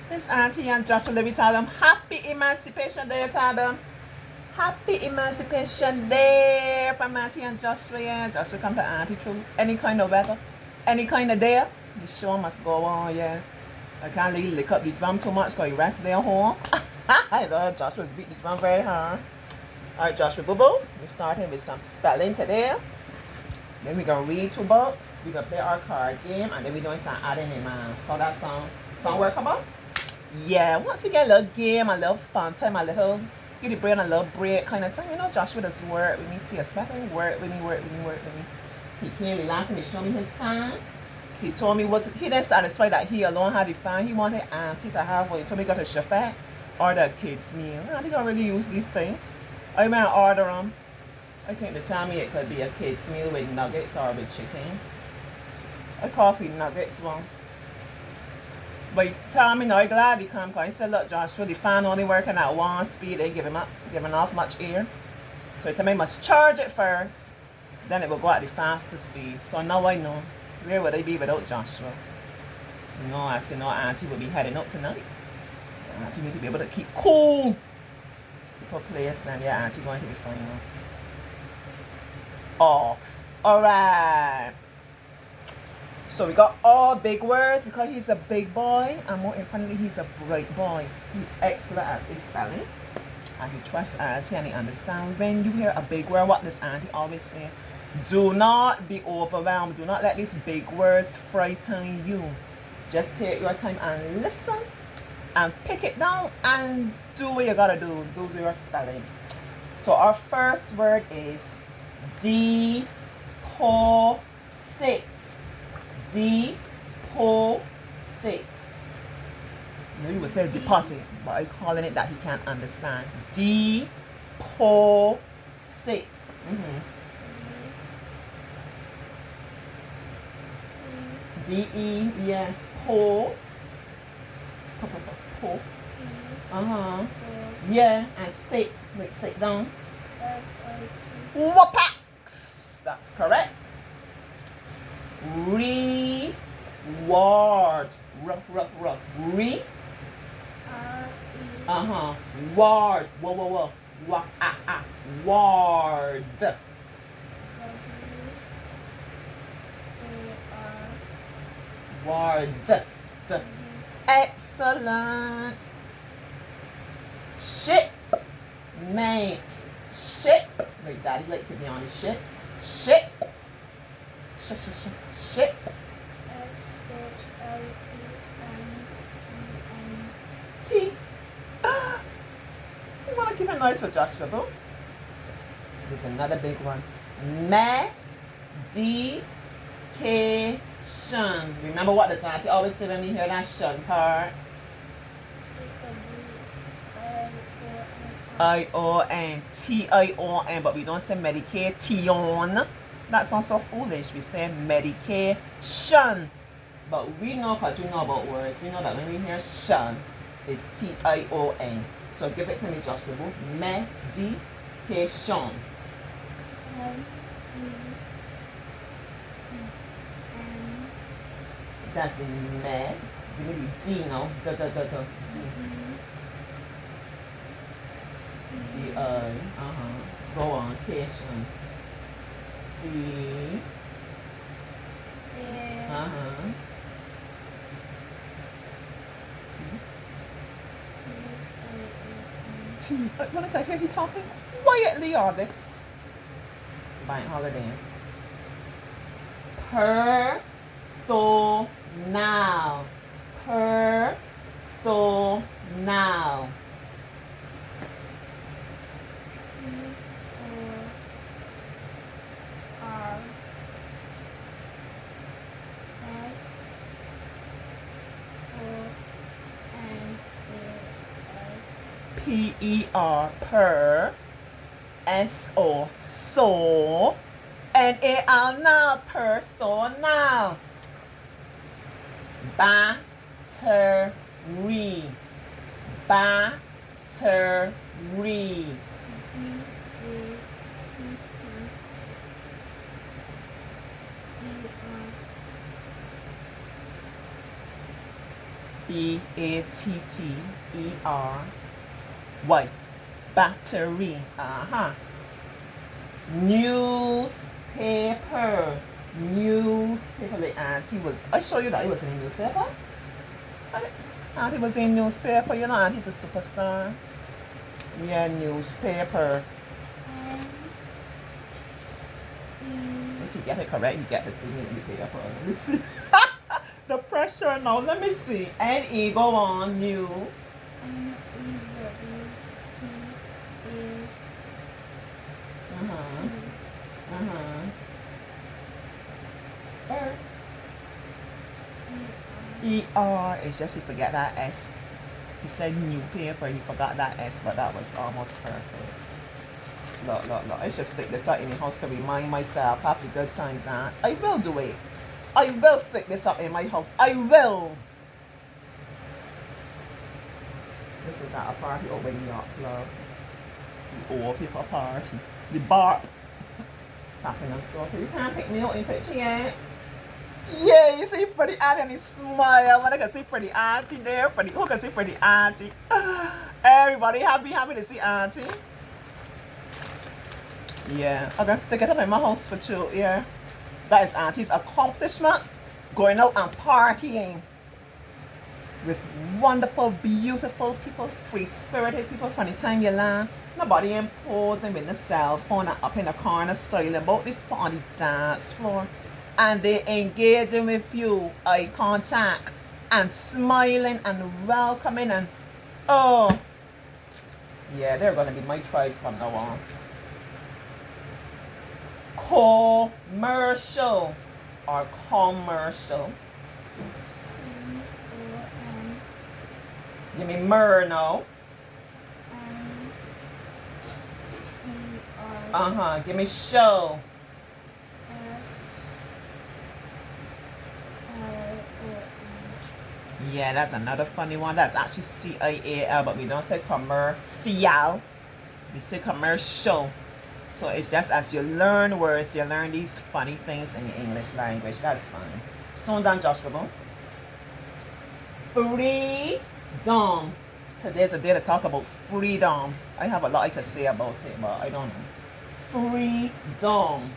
Miss Auntie and Joshua, let me tell them Happy Emancipation Day, tell them. Happy Emancipation Day from Auntie and Joshua. Yeah, Joshua come to Auntie through any kind of weather, any kind of day. The show must go on, yeah. I can't really lick up the drum too much because he rest there home. I know Joshua's beat the drum very hard. Alright, Joshua Boo Boo, we're starting with some spelling today. Then we're gonna read 2 books, we're gonna play our card game, and then we're doing some adding in math. So that sound workable? Yeah, once we get a little game, a little fun time, a little give the brain a little break kind of time. You know, Joshua does work with me, see us making work with me. He came last time, he showed me his fan. He told me he didn't satisfy that he alone had the fan. He wanted Auntie to have one. He told me he got a chefette or the kids meal. Auntie don't really use these things. I might order them. I think the time it could be a kids meal with nuggets or with chicken. A coffee nuggets one. But he told me now I'm glad he come because he said, look Joshua, the fan only working at 1 speed, they giving off much air. So he told me I must charge it first, then it will go at the fastest speed. So now I know. Where would I be without Joshua? So now actually know Auntie will be heading up tonight. Auntie need to be able to keep cool. Keep her place, then yeah, Auntie going to the finals. Off. Alright. So we got all big words because he's a big boy, and more importantly, he's a bright boy. He's excellent at his spelling, and he trusts Auntie and he understands. When you hear a big word, what does Auntie always say? Do not be overwhelmed. Do not let these big words frighten you. Just take your time and listen and pick it down and do what you gotta do. Do your spelling. So our first word is deposit. Deposit. You would say deposit, but I'm calling it that he can't understand. Deposit. D-E, yeah, po. Po. Yeah, and sit. Wait, sit down. S-I-T. Whopax. That's correct. Reward. Re. R-E. Ward. Whoa. Ward. Ward. Excellent. Shipmate. Ship. Wait, Daddy like to be on the ships. Ship. Ship. S-H-I-P-M-E-N-T. You want to keep it nice for Joshua, bro? There's another big one. Medication. Remember what the auntie always say when we hear that shun part? I-O-N. T-I-O-N. But we don't say medication. That sounds so foolish. We say medication. But we know, because we know about words, we know that when we hear shun, it's T-I-O-N. So give it to me, Joshua. Medication. That's med. You need D now. D. D-I. Go on. Cation. C. T. When I hear he talking quietly on this bank holiday. Personal. P-E-R. Per. S-O. So. N-A-L now. Personal. Battery. Battery. Battery. Newspaper. Newspaper. The auntie was. I show you that it was in the newspaper. Auntie was in newspaper. You know, auntie's a superstar. Yeah, newspaper. If you get it correct, you get the signet in the paper. Let me see. The pressure now. Let me see. N-E, go on. News. E-R. It's just he forgot that S. He said new paper. He forgot that S, but that was almost perfect. Look. I should stick this up in the house to remind myself of the good times, huh? I will do it. I will stick this up in my house. I will. This was at a party over in the yacht club. The old people party. The barp. Talking of so you can't pick me out in picture yet. Yeah, you see pretty auntie and he smile. When I can see pretty auntie there. Who can see pretty auntie? Everybody happy to see auntie. Yeah, I'm gonna stick it up in my house for 2 years. That is auntie's accomplishment. Going out and partying with wonderful, beautiful people, free-spirited people from the time you learn. Nobody imposing with the cell phone and up in the corner styling about this on the dance floor. And they engaging with you, eye contact, and smiling and welcoming and oh. Yeah, they're gonna be my tribe from now on. Commercial or commercial. Give me mer now. Give me show. Yeah, that's another funny one. That's actually C-I-A-L, but we don't say commercial. We say commercial. So it's just as you learn words, you learn these funny things in the English language. That's fun. Soon done, Joshua. Freedom. Today's a day to talk about freedom. I have a lot I could say about it, but I don't know. Freedom.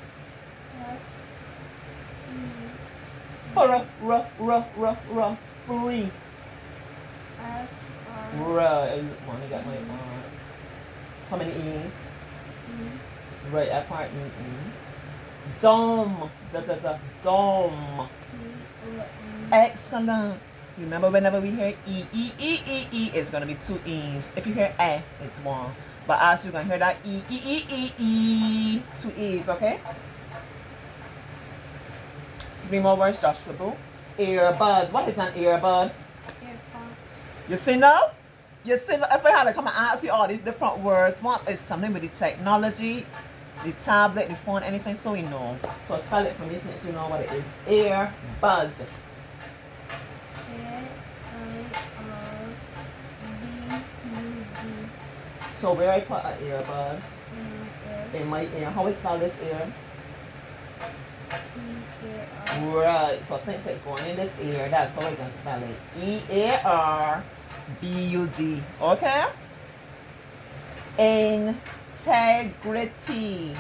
Free. Right. Want to get my how many E's? Right, F-R-E-E. Dom. Dom. Excellent. Remember, whenever we hear E, it's going to be 2 E's. If you hear A, it's 1. But as you're going to hear that E, 2 E's, okay? 3 more words, Joshua Boo. Earbud. What is an earbud? You see now? If I had to come and ask you all these different words, what is something with the technology, the tablet, the phone, anything, so we know. So spell it for me since you know what it is. Earbud. So where I put an earbud? In my ear. How we spell this ear? Right. So since it's going in this ear, that's how I can spell it. E-A-R-B-U-D. Okay? Integrity.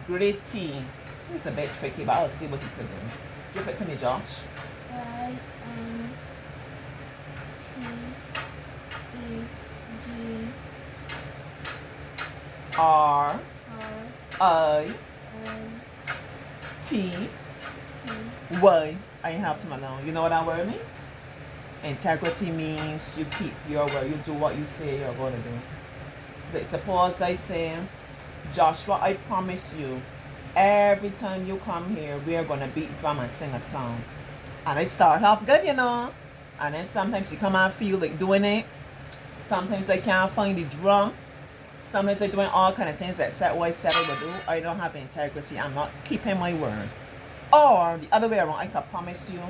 Integrity. It's a bit tricky, but I'll see what you can do. Give it to me, Josh. R-I-T-Y. I have to alone. You know what that word means? Integrity means you keep your word. You do what you say you're going to do. But suppose I say, Joshua, I promise you, every time you come here, we're going to beat drum and sing a song. And I start off good, you know. And then sometimes you come and feel like doing it. Sometimes I can't find the drum. Sometimes I'm doing all kind of things that said what I said I would do. I don't have integrity. I'm not keeping my word. Or the other way around, I can promise you,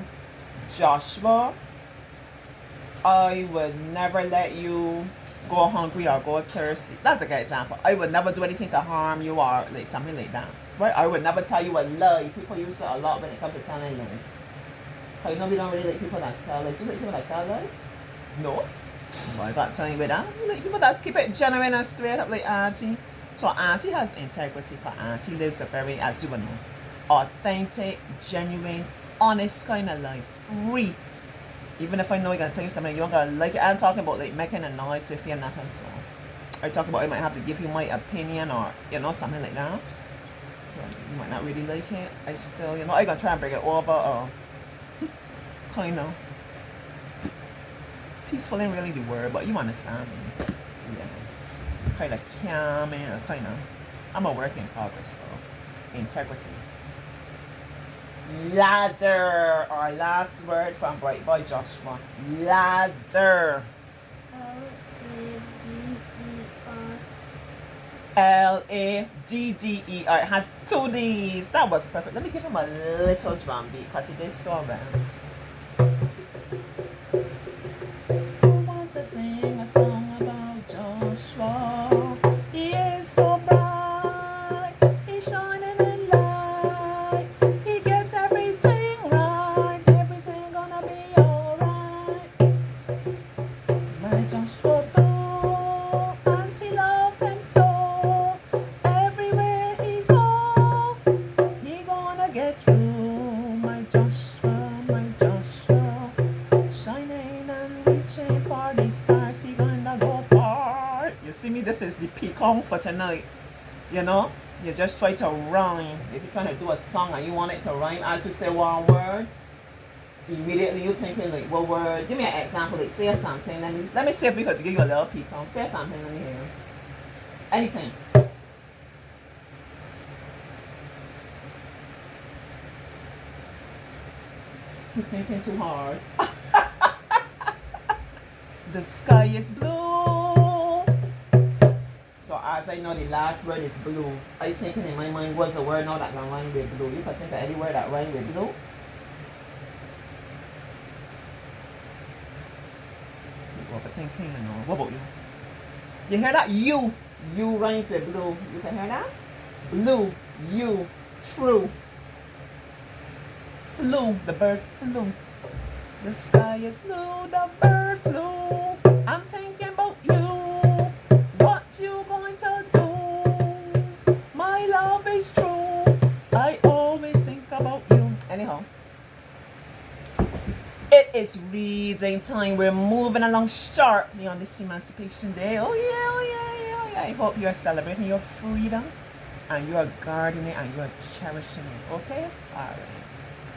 Joshua, I would never let you go hungry or go thirsty. That's a good example. I would never do anything to harm you or like something like that. Right? I would never tell you a lie. People use it a lot when it comes to telling lies. Cause you know we don't really like people that style lights. You like people that style lights? No. Well, I got time with that. You like people that keep it genuine and straight up like Auntie. So Auntie has integrity. Cause Auntie lives a very, as you will know, authentic, genuine, honest kind of life. Free. Even if I know I gotta tell you something, you don't gotta like it. I'm talking about like making a noise with your nothing so. I talk about I might have to give you my opinion or something like that. So you might not really like it. I still, I gonna try and bring it over or kind of peaceful ain't really the word, but you understand me. Yeah. Kind of calming or kind of I'm a work in progress though. Integrity. Ladder. Our last word from Bright Boy Joshua. Ladder. Ladder. It had 2 D's. That was perfect. Let me give him a little drum beat because he did so well. I want to sing a song about Joshua. He is so bright. He's shining in light. He gets everything right. Everything gonna be alright. My Joshua Boo, Auntie love him so. Everywhere he go, he gonna get through. My Joshua, shining and reaching for the stars. He gonna go far. You see me? This is the peacock for tonight. You just try to rhyme. If you're trying to do a song and you want it to rhyme, as you say one word, immediately you thinking like, what word? Give me an example. Like, say something. Let me see if we could give you a little peacock. Say something. Let me hear. Anything. You're thinking too hard. The sky is blue. So as I know the last word is blue, I thinking in my mind what's the word now that can rhyme with blue? You can think of any word that rhyme with blue. Overthinking, what about you? You hear that? You rhymes with blue. You can hear that? Blue, you, true. Flew, the bird flew. The sky is blue, the bird flew. I'm thinking about you. What you going to do? My love is true. I always think about you. Anyhow. It is reading time. We're moving along sharply on this Emancipation Day. Oh yeah. I hope you are celebrating your freedom and you are guarding it and you are cherishing it. Okay? Alright.